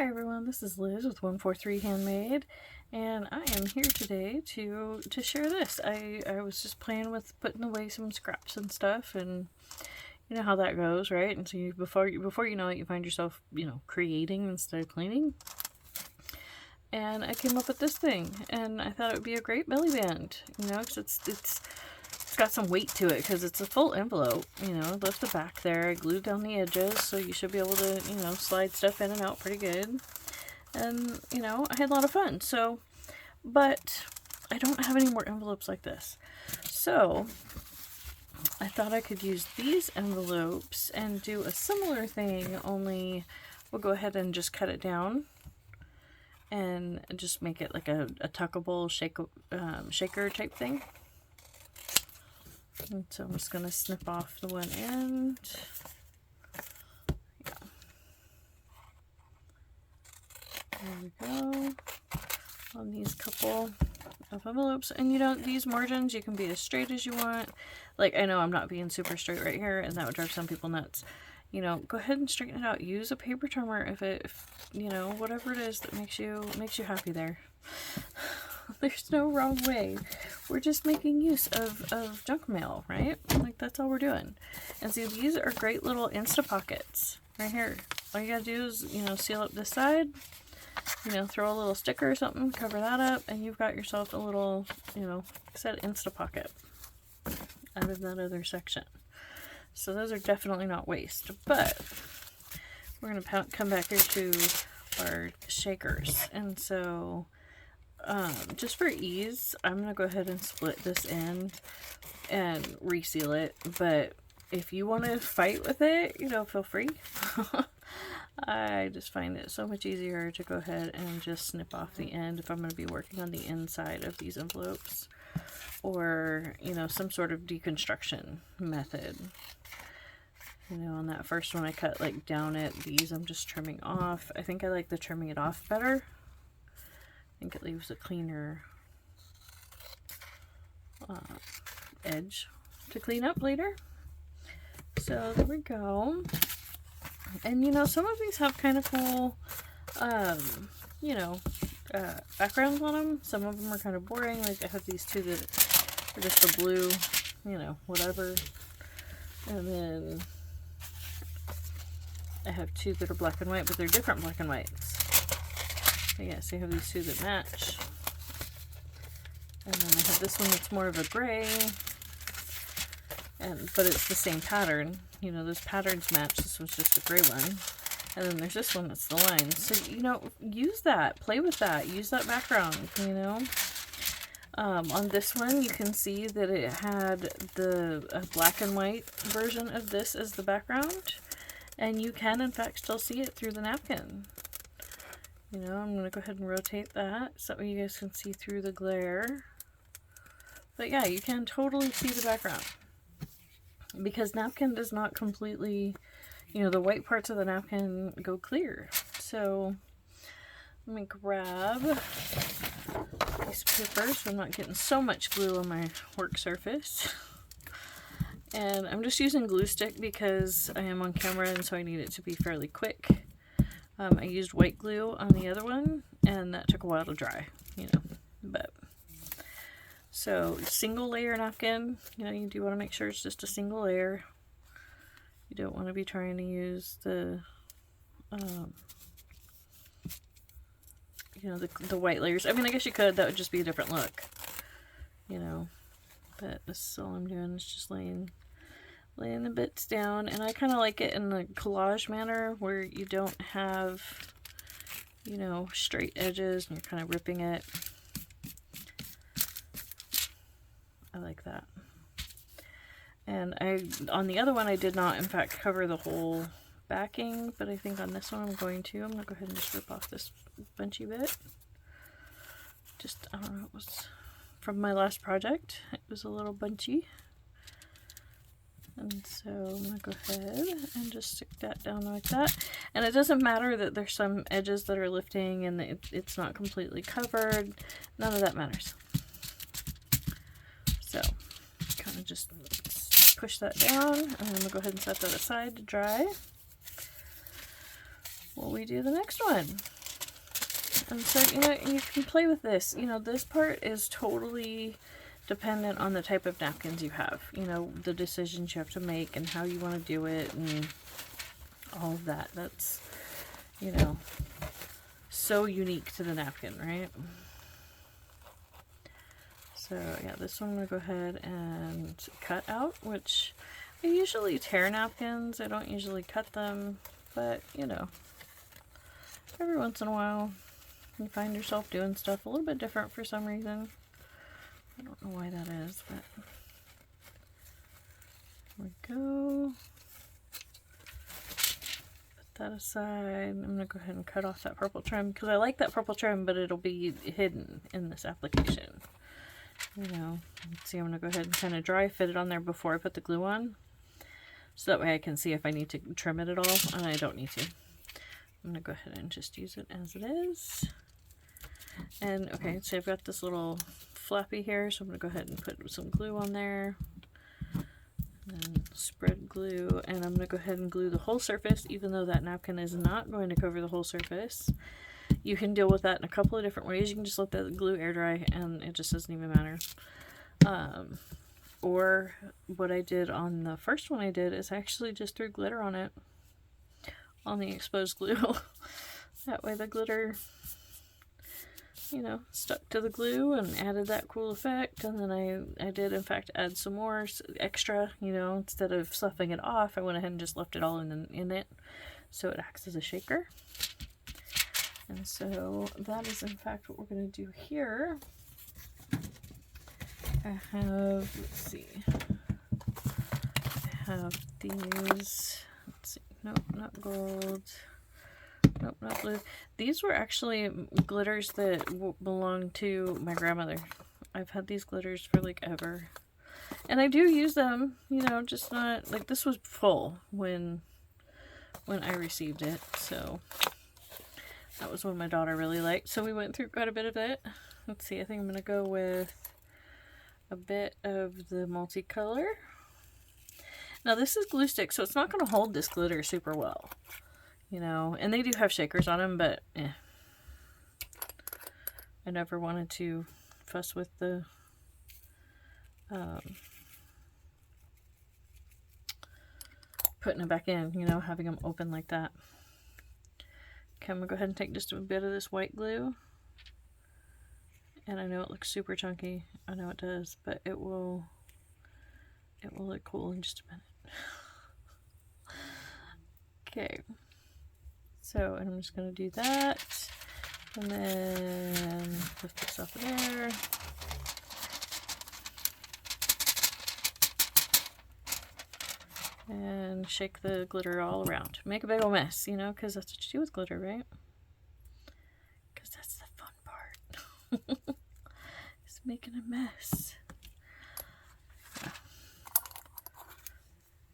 Hi everyone, this is Liz with 143 Handmade, and I am here today to share this. I was just playing with putting away some scraps and stuff, and you know how that goes, right? And so before you know it, you find yourself, creating instead of cleaning. And I came up with this thing, and I thought it would be a great belly band, because it's got some weight to it because it's a full envelope. Left the back there. I glued down the edges, so you should be able to, slide stuff in and out pretty good. And, I had a lot of fun. So, but I don't have any more envelopes like this. So, I thought I could use these envelopes and do a similar thing, only we'll go ahead and just cut it down and just make it like a tuckable shaker type thing. And so I'm just going to snip off the one end. Yeah. There we go. On these couple of envelopes. And these margins, you can be as straight as you want. Like, I know I'm not being super straight right here, and that would drive some people nuts. Go ahead and straighten it out. Use a paper trimmer if whatever it is that makes you happy there. There's no wrong way. We're just making use of junk mail, right? Like, that's all we're doing. And see, these are great little Instapockets right here. All you gotta do is, seal up this side, throw a little sticker or something, cover that up, and you've got yourself a little, like I said, Instapocket out of that other section. So those are definitely not waste. But we're gonna come back here to our shakers. And so just for ease, I'm going to go ahead and split this in and reseal it, but if you want to fight with it, feel free. I just find it so much easier to go ahead and just snip off the end if I'm going to be working on the inside of these envelopes, or, some sort of deconstruction method. On that first one I cut like down it, these I'm just trimming off. I think I like the trimming it off better. I think it leaves a cleaner edge to clean up later. So there we go. And some of these have kind of cool backgrounds on them. Some of them are kind of boring. Like I have these two that are just the blue, whatever. And then I have two that are black and white, but they're different black and whites. Yeah, so you have these two that match. And then I have this one that's more of a gray. But it's the same pattern. Those patterns match. This one's just a gray one. And then there's this one that's the line. So, use that. Play with that. Use that background, on this one, you can see that it had the black and white version of this as the background. And you can, in fact, still see it through the napkin. I'm going to go ahead and rotate that so you guys can see through the glare. But yeah, you can totally see the background. Because napkin does not completely, the white parts of the napkin go clear. So let me grab a piece of paper so I'm not getting so much glue on my work surface. And I'm just using glue stick because I am on camera and so I need it to be fairly quick. I used white glue on the other one, and that took a while to dry, but so single layer napkin, you do want to make sure it's just a single layer. You don't want to be trying to use the the white layers. I mean, I guess you could, that would just be a different look, but this is all I'm doing, is just laying the bits down. And I kind of like it in the collage manner where you don't have, straight edges and you're kind of ripping it. I like that. And on the other one, I did not, in fact, cover the whole backing, but I think on this one I'm going to. I'm going to go ahead and just rip off this bunchy bit. Just, I don't know, it was from my last project. It was a little bunchy. And so I'm going to go ahead and just stick that down like that. And it doesn't matter that there's some edges that are lifting and it's not completely covered. None of that matters. So kind of just push that down, and I'm going to go ahead and set that aside to dry. We'll we do the next one. And so, you know, you can play with this. You know, this part is totally dependent on the type of napkins you have. You know, the decisions you have to make and how you want to do it and all of that. That's, you know, so unique to the napkin, right? So yeah, this one I'm going to go ahead and cut out, which I usually tear napkins. I don't usually cut them, but you know, every once in a while you find yourself doing stuff a little bit different for some reason. I don't know why that is, but here we go. Put that aside. I'm going to go ahead and cut off that purple trim because I like that purple trim, but it'll be hidden in this application. You know, let's see, I'm going to go ahead and kind of dry fit it on there before I put the glue on. So that way I can see if I need to trim it at all, and I don't need to. I'm going to go ahead and just use it as it is. And okay, so I've got this little flappy here, so I'm going to go ahead and put some glue on there. And spread glue, and I'm going to go ahead and glue the whole surface, even though that napkin is not going to cover the whole surface. You can deal with that in a couple of different ways. You can just let the glue air dry and it just doesn't even matter. Or what I did on the first one I did is I actually just threw glitter on it, on the exposed glue. That way the glitter, you know, stuck to the glue and added that cool effect. And then I did in fact add some more extra, you know, instead of sloughing it off, I went ahead and just left it all in it, so it acts as a shaker. And so that is in fact what we're going to do here. I have, let's see, I have these, let's see, nope, not gold, nope, not blue. These were actually glitters that belong to my grandmother. I've had these glitters for like ever. And I do use them, you know, just not, like this was full when I received it, so that was one my daughter really liked, so we went through quite a bit of it. Let's see, I think I'm going to go with a bit of the multicolor. Now this is glue stick, so it's not going to hold this glitter super well, you know, and they do have shakers on them, but I never wanted to fuss with the putting it back in, you know, having them open like that. Okay, I'm going to go ahead and take just a bit of this white glue. And I know it looks super chunky. I know it does, but it will look cool in just a minute. Okay. So, and I'm just going to do that. And then lift this up there. And shake the glitter all around. Make a big old mess, you know, because that's what you do with glitter, right? Because that's the fun part. It's making a mess.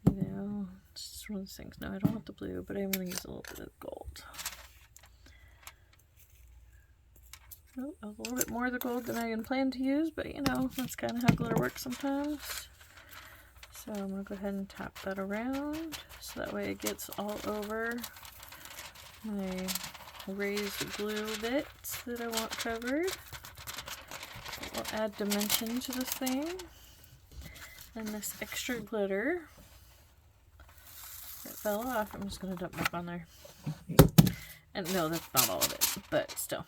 You know, it's just one of those things. No, I don't want the blue, but I'm going to use a little bit of gold. Oh, a little bit more of the gold than I planned to use, but you know, that's kind of how glitter works sometimes. So I'm going to go ahead and tap that around so that way it gets all over my raised glue bits that I want covered. It will add dimension to this thing. And this extra glitter that fell off, I'm just going to dump back on there. And no, that's not all of it, but still.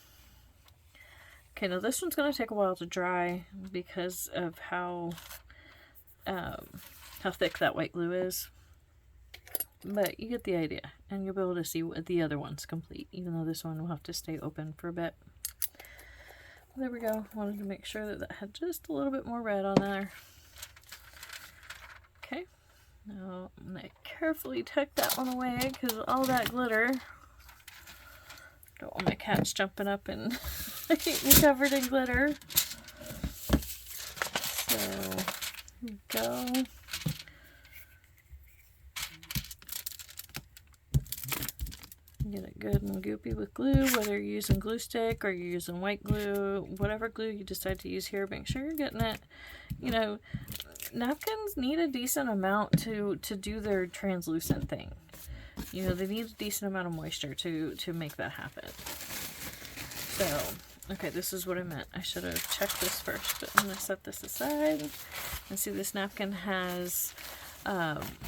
Okay, now this one's going to take a while to dry because of how thick that white glue is, but you get the idea, and you'll be able to see what the other one's complete, even though this one will have to stay open for a bit. There we go. Wanted to make sure that that had just a little bit more red on there. Okay, now I'm going to carefully tuck that one away because all that glitter, don't want my cats jumping up and keep me covered in glitter. So here we go. Get it good and goopy with glue, whether you're using glue stick or you're using white glue, whatever glue you decide to use here, make sure you're getting it. You know, napkins need a decent amount to do their translucent thing. you know, they need a decent amount of moisture to make that happen. So, okay, this is what I meant. I should have checked this first, but I'm going to set this aside. And see, this napkin has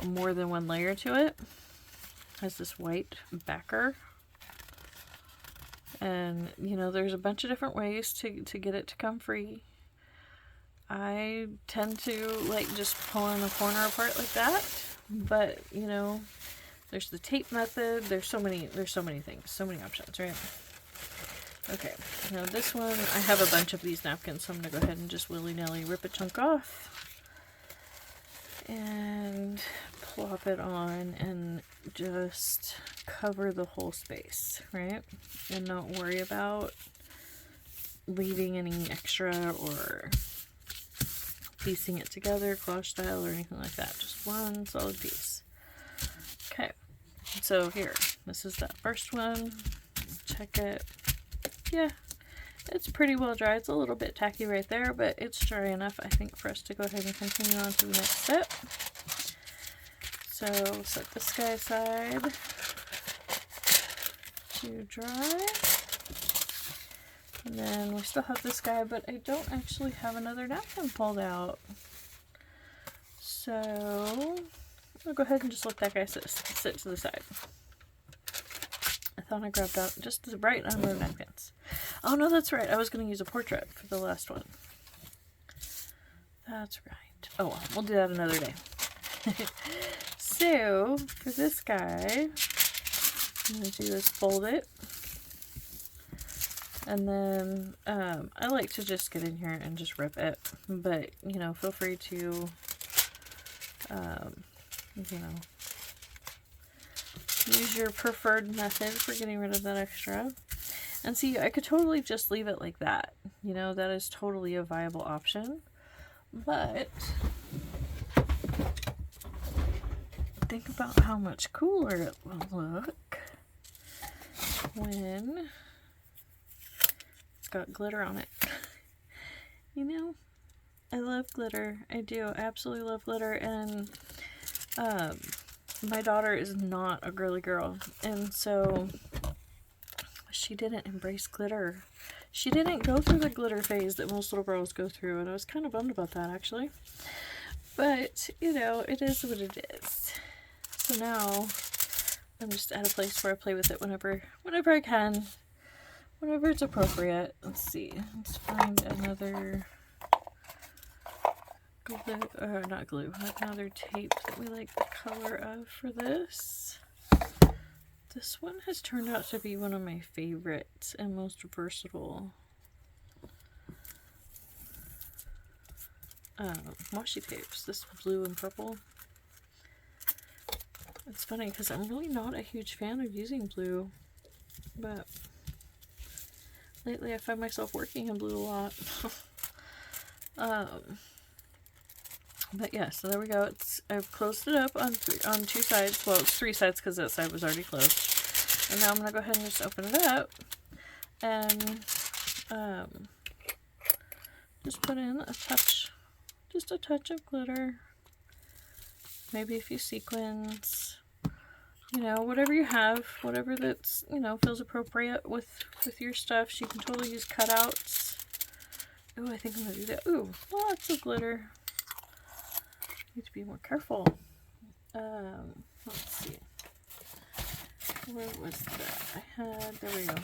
more than one layer to it. It has this white backer. And, you know, there's a bunch of different ways to get it to come free. I tend to like just pulling the corner apart like that. But, you know, there's the tape method. There's so many things, so many options, right? Okay, now this one, I have a bunch of these napkins, so I'm going to go ahead and just willy-nilly rip a chunk off and plop it on and just cover the whole space, right? And not worry about leaving any extra or piecing it together, collage style, or anything like that. Just one solid piece. Okay, so here, this is that first one. Check it. Yeah, it's pretty well dry. It's a little bit tacky right there, but it's dry enough, I think, for us to go ahead and continue on to the next step. So we'll set this guy aside to dry. And then we still have this guy, but I don't actually have another napkin pulled out. So I'll go ahead and just let that guy sit to the side. I thought I grabbed out just the right number of napkins. Oh no, that's right. I was going to use a portrait for the last one. That's right. Oh well, we'll do that another day. So, for this guy, I'm going to do is fold it. And then, I like to just get in here and just rip it. But, you know, feel free to, you know, use your preferred method for getting rid of that extra. And see, I could totally just leave it like that. You know, that is totally a viable option. But think about how much cooler it will look when it's got glitter on it. You know, I love glitter. I do. I absolutely love glitter. And my daughter is not a girly girl, and so she didn't embrace glitter. She didn't go through the glitter phase that most little girls go through, and I was kind of bummed about that, actually. But, you know, it is what it is. So now I'm just at a place where I play with it whenever I can, whenever it's appropriate. Let's see. Let's find another glue, not glue, another tape that we like the color of for this. This one has turned out to be one of my favorites and most versatile washi tapes. This blue and purple. It's funny because I'm really not a huge fan of using blue, but lately I find myself working in blue a lot. But yeah, so there we go. I've closed it up on two sides. Well, it's three sides because that side was already closed. And now I'm gonna go ahead and just open it up and just put in just a touch of glitter. Maybe a few sequins. You know, whatever you have, whatever that's, you know, feels appropriate with your stuff. You can totally use cutouts. Oh, I think I'm gonna do that. Ooh, lots of glitter. Need to be more careful. Let's see. Where was that? There we go.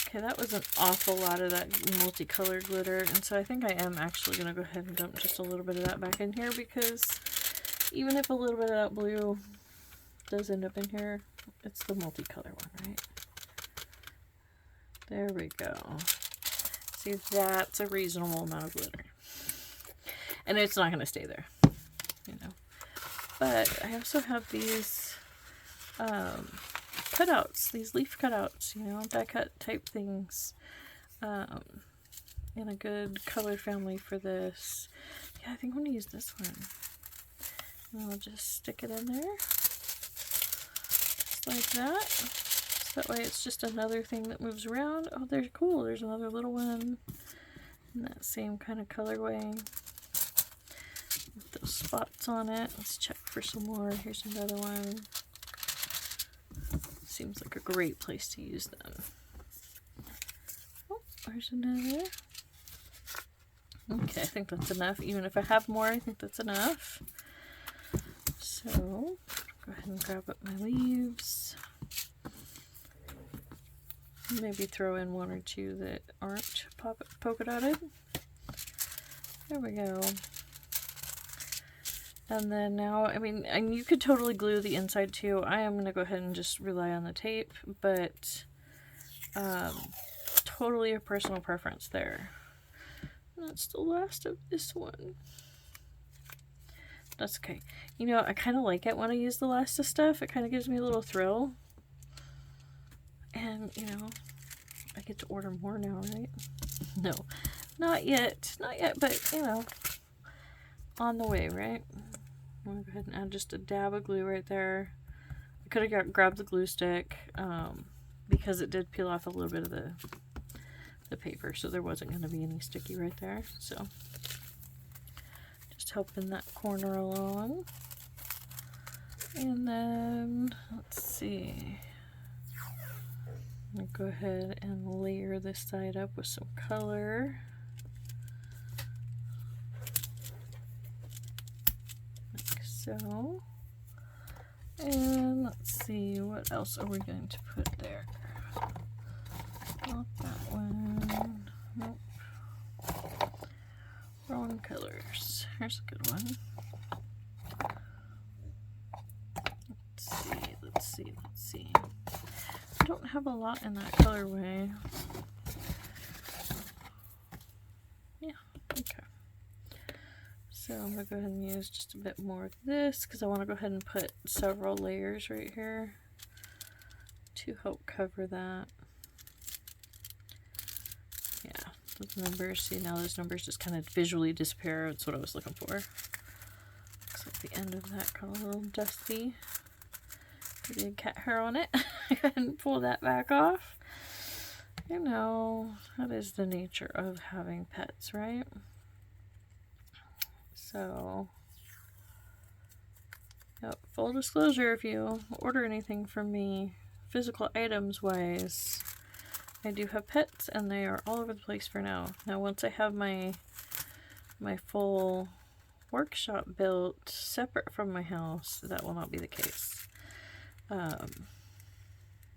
Okay, that was an awful lot of that multicolored glitter, and so I think I am actually going to go ahead and dump just a little bit of that back in here, because even if a little bit of that blue does end up in here, it's the multicolor one, right? There we go. See, that's a reasonable amount of glitter. And it's not going to stay there, you know. But I also have these cutouts, these leaf cutouts, you know, die cut type things, in a good colored family for this. Yeah, I think I'm going to use this one. And I'll just stick it in there, just like that. So that way it's just another thing that moves around. Oh, they're cool. There's another little one in that same kind of colorway. With those spots on it. Let's check for some more. Here's another one. seems like a great place to use them. Oh, there's another. Okay, I think that's enough. Even if I have more, I think that's enough. So, go ahead and grab up my leaves. Maybe throw in one or two that aren't polka dotted. There we go. And then now, I mean, and you could totally glue the inside too. I am going to go ahead and just rely on the tape, but totally a personal preference there. That's the last of this one. That's okay. You know, I kind of like it when I use the last of stuff. It kind of gives me a little thrill. And, you know, I get to order more now, right? No, not yet. Not yet, but, you know, on the way, right? I'm going to go ahead and add just a dab of glue right there. I could have grabbed the glue stick because it did peel off a little bit of the paper, so there wasn't going to be any sticky right there. So just helping that corner along. And then, let's see. I'm going to go ahead and layer this side up with some color. Like so. And let's see, what else are we going to put there? Not that one. Nope. Wrong colors. Here's a good one. Let's see. I don't have a lot in that colorway. Yeah, okay. So I'm going to go ahead and use just a bit more of this because I want to go ahead and put several layers right here to help cover that. Yeah, those numbers, see now those numbers just kind of visually disappear. That's what I was looking for. Looks like the end of that got a little dusty. Maybe a cat hair on it. Go ahead and pull that back off. You know, that is the nature of having pets, right? So, yep, full disclosure, if you order anything from me, physical items wise, I do have pets and they are all over the place for now. Now once I have my full workshop built separate from my house, that will not be the case.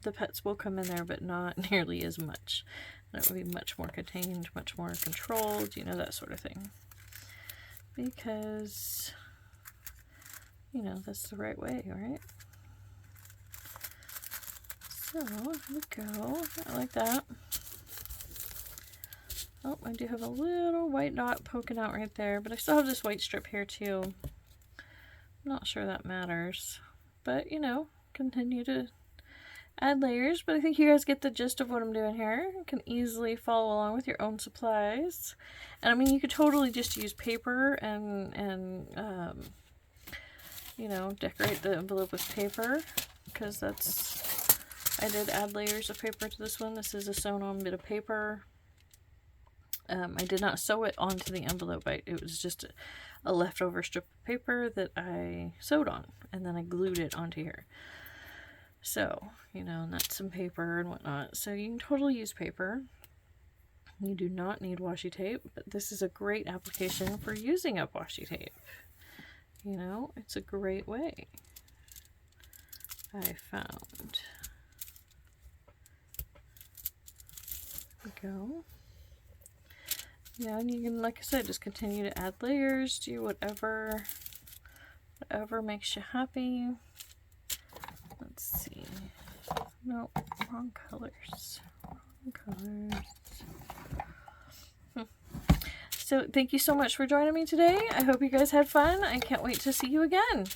The pets will come in there, but not nearly as much. And it will be much more contained, much more controlled, you know, that sort of thing. Because, you know, that's the right way, right? So, here we go. I like that. Oh, I do have a little white dot poking out right there, but I still have this white strip here too. I'm not sure that matters. But, you know, continue to add layers, but I think you guys get the gist of what I'm doing here. You can easily follow along with your own supplies. And I mean, you could totally just use paper and you know, decorate the envelope with paper, because that's, I did add layers of paper to this one. This is a sewn on bit of paper. I did not sew it onto the envelope. It was just a leftover strip of paper that I sewed on, and then I glued it onto here. So, you know, and that's some paper and whatnot. So you can totally use paper. You do not need washi tape, but this is a great application for using up washi tape. You know, it's a great way, I found. There we go. Yeah, and you can, like I said, just continue to add layers, do whatever makes you happy. Let's see. No, wrong colors. Wrong colors. So thank you so much for joining me today. I hope you guys had fun. I can't wait to see you again.